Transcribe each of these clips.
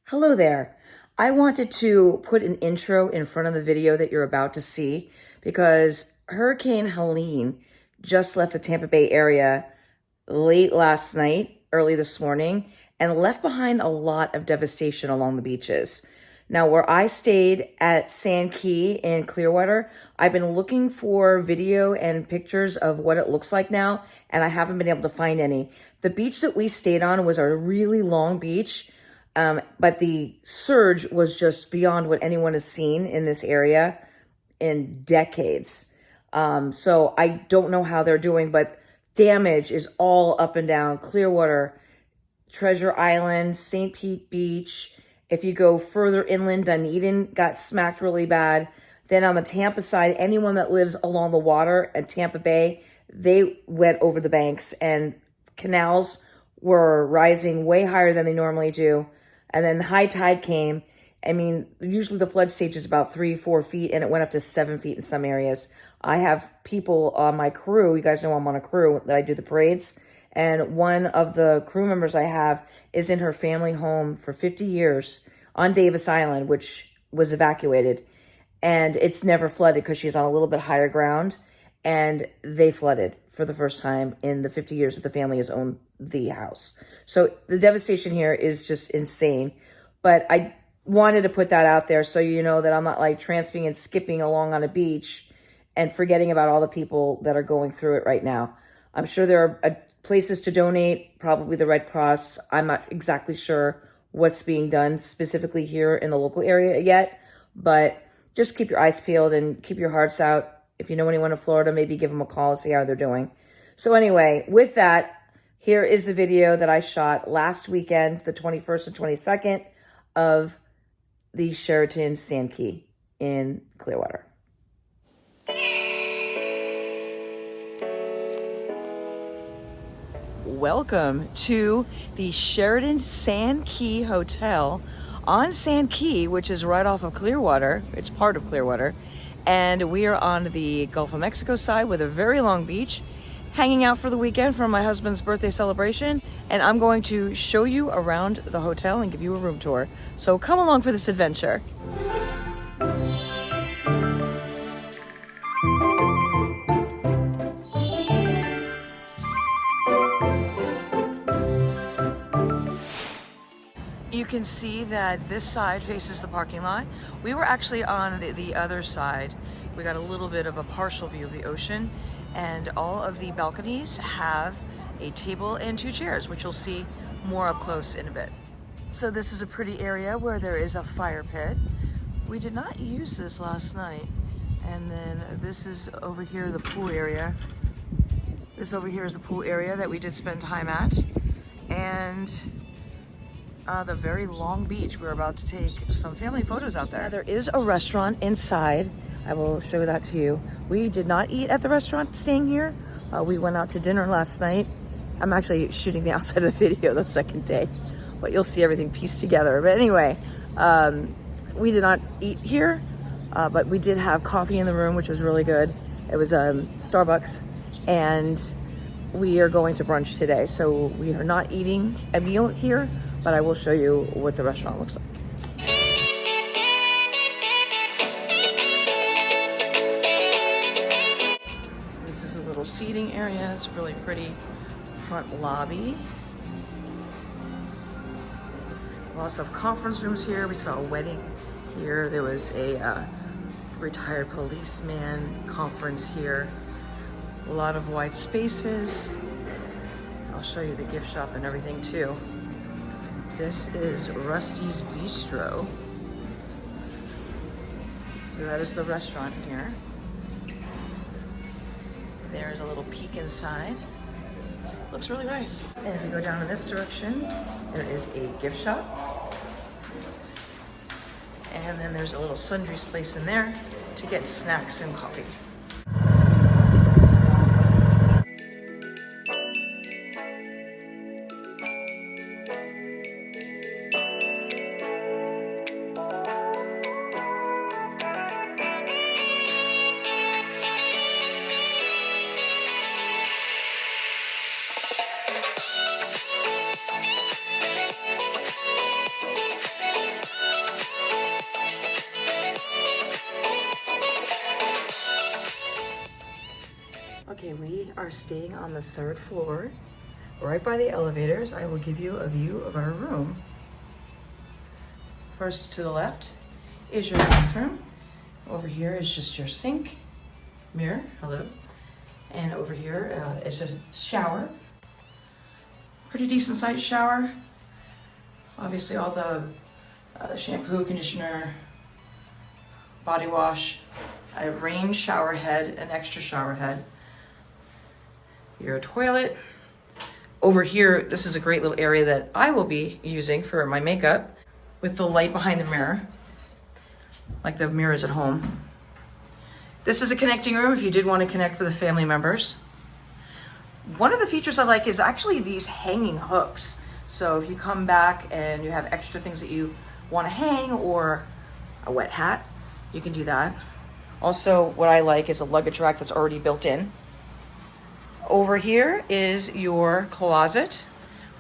Hello there. I wanted to put an intro in front of the video that you're about to see because Hurricane Helene just left the Tampa Bay area late last night, early this morning, and left behind a lot of devastation along the beaches. Now, where I stayed at Sand Key in Clearwater, I've been looking for video and pictures of what it looks like now, and I haven't been able to find any. The beach that we stayed on was a really long beach. But the surge was just beyond what anyone has seen in this area in decades. So I don't know how they're doing, but damage is all up and down. Clearwater, Treasure Island, St. Pete Beach. If you go further inland, Dunedin got smacked really bad. Then on the Tampa side, anyone that lives along the water at Tampa Bay, they went over the banks and canals were rising way higher than they normally do. And then the high tide came. I mean, usually the flood stage is about 3-4 feet, and it went up to 7 feet in some areas. I have people on my crew. You guys know I'm on a crew that I do the parades. And one of the crew members I have is in her family home for 50 years on Davis Island, which was evacuated. And it's never flooded because she's on a little bit higher ground. And they flooded for the first time in the 50 years that the family has owned the house. So the devastation here is just insane. But I wanted to put that out there so you know that I'm not like tramping and skipping along on a beach and forgetting about all the people that are going through it right now. I'm sure there are places to donate, probably the Red Cross. I'm not exactly sure what's being done specifically here in the local area yet, but just keep your eyes peeled and keep your hearts out. If you know anyone in Florida, maybe give them a call and see how they're doing. So anyway, with that, here is the video that I shot last weekend, the 21st and 22nd of the Sheraton Sand Key in Clearwater. Welcome to the Sheraton Sand Key Hotel on Sand Key, which is right off of Clearwater. It's part of Clearwater. And we are on the Gulf of Mexico side with a very long beach, hanging out for the weekend for my husband's birthday celebration. And I'm going to show you around the hotel and give you a room tour. So come along for this adventure. You can see that this side faces the parking lot. We were actually on the other side. We got a little bit of a partial view of the ocean, and all of the balconies have a table and 2 chairs, which you'll see more up close in a bit. So this is a pretty area where there is a fire pit. We did not use this last night. And then this is over here, the pool area. This over here is the pool area that we did spend time at. And the very long beach. We're about to take some family photos out there. Now, there is a restaurant inside. I will show that to you. We did not eat at the restaurant staying here. We went out to dinner last night. I'm actually shooting the outside of the video the second day, but you'll see everything pieced together. But anyway, we did not eat here, but we did have coffee in the room, which was really good. It was Starbucks, and we are going to brunch today. So we are not eating a meal here, but I will show you what the restaurant looks like. So this is a little seating area. It's a really pretty front lobby. Lots of conference rooms here. We saw a wedding here. There was a retired policeman conference here. A lot of white spaces. I'll show you the gift shop and everything too. This is Rusty's Bistro. So that is the restaurant here. There's a little peek inside. Looks really nice. And if you go down in this direction, there is a gift shop. And then there's a little sundries place in there to get snacks and coffee. We are staying on the 3rd floor, right by the elevators. I will give you a view of our room. First to the left is your bathroom. Over here is just your sink, mirror, hello. And over here is a shower. Pretty decent sized shower. Obviously all the shampoo, conditioner, body wash, a rain shower head, an extra shower head. Your toilet. Over here, this is a great little area that I will be using for my makeup with the light behind the mirror, like the mirrors at home. This is a connecting room if you did want to connect with the family members. One of the features I like is actually these hanging hooks. So if you come back and you have extra things that you want to hang or a wet hat, you can do that. Also, what I like is a luggage rack that's already built in. Over here is your closet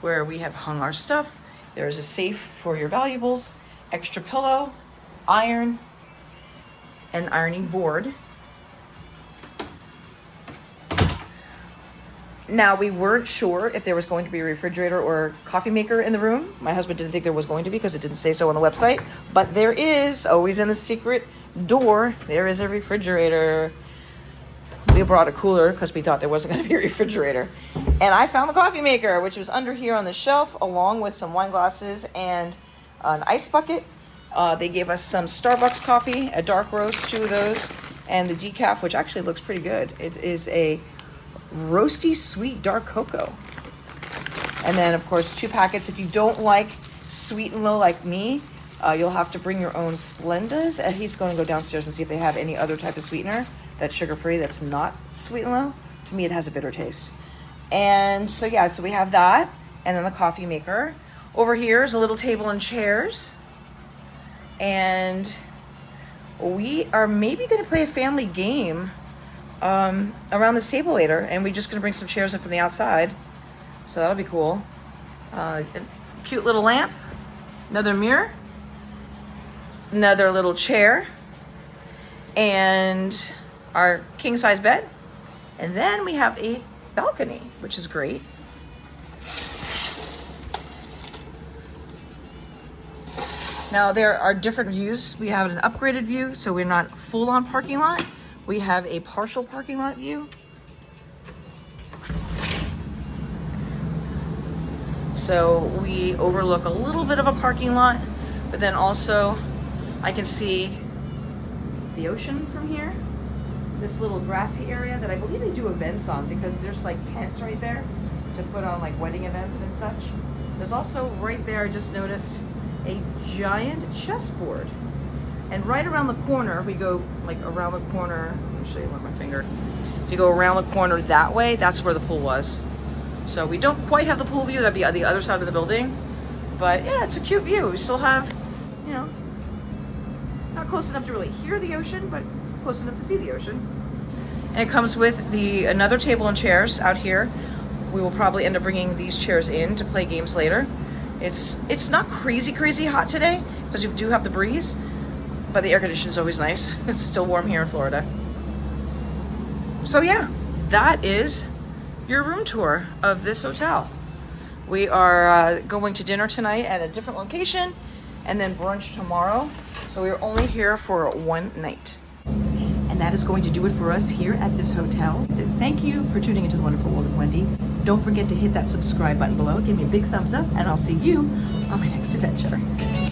where we have hung our stuff. There's a safe for your valuables, extra pillow, iron, and ironing board. Now, we weren't sure if there was going to be a refrigerator or coffee maker in the room. My husband didn't think there was going to be because it didn't say so on the website, but there is, always in the secret door, there is a refrigerator. We brought a cooler because we thought there wasn't going to be a refrigerator. And I found the coffee maker, which was under here on the shelf, along with some wine glasses and an ice bucket. They gave us some Starbucks coffee, a dark roast, 2 of those, and the decaf, which actually looks pretty good. It is a roasty sweet dark cocoa. And then, of course, 2 packets. If you don't like sweet and low like me, you'll have to bring your own Splendas. And he's going to go downstairs and see if they have any other type of sweetener that's sugar-free, that's not sweet and low. To me, it has a bitter taste. And so, yeah, so we have that. And then the coffee maker. Over here is a little table and chairs. And we are maybe going to play a family game around this table later. And we're just going to bring some chairs in from the outside. So that'll be cool. A cute little lamp. Another mirror. Another little chair. And our king-size bed. And then we have a balcony, which is great. Now there are different views. We have an upgraded view, so we're not full-on parking lot. We have a partial parking lot view. So we overlook a little bit of a parking lot, but then also I can see the ocean from here. This little grassy area that I believe they do events on, because there's like tents right there to put on like wedding events and such. There's also right there, I just noticed, a giant chessboard. And right around the corner, we go like around the corner, let me show you with my finger. If you go around the corner that way, that's where the pool was. So we don't quite have the pool view, that'd be on the other side of the building. But yeah, it's a cute view. We still have, you know, not close enough to really hear the ocean, but close enough to see the ocean. And it comes with another table and chairs out here. We will probably end up bringing these chairs in to play games later. It's not crazy hot today because you do have the breeze, but the air conditioning is always nice. It's still warm here in Florida. So yeah, that is your room tour of this hotel. We are going to dinner tonight at a different location and then brunch tomorrow. So we are only here for one night. And that is going to do it for us here at this hotel. Thank you for tuning into The Wonderful World of Wendy. Don't forget to hit that subscribe button below. Give me a big thumbs up, and I'll see you on my next adventure.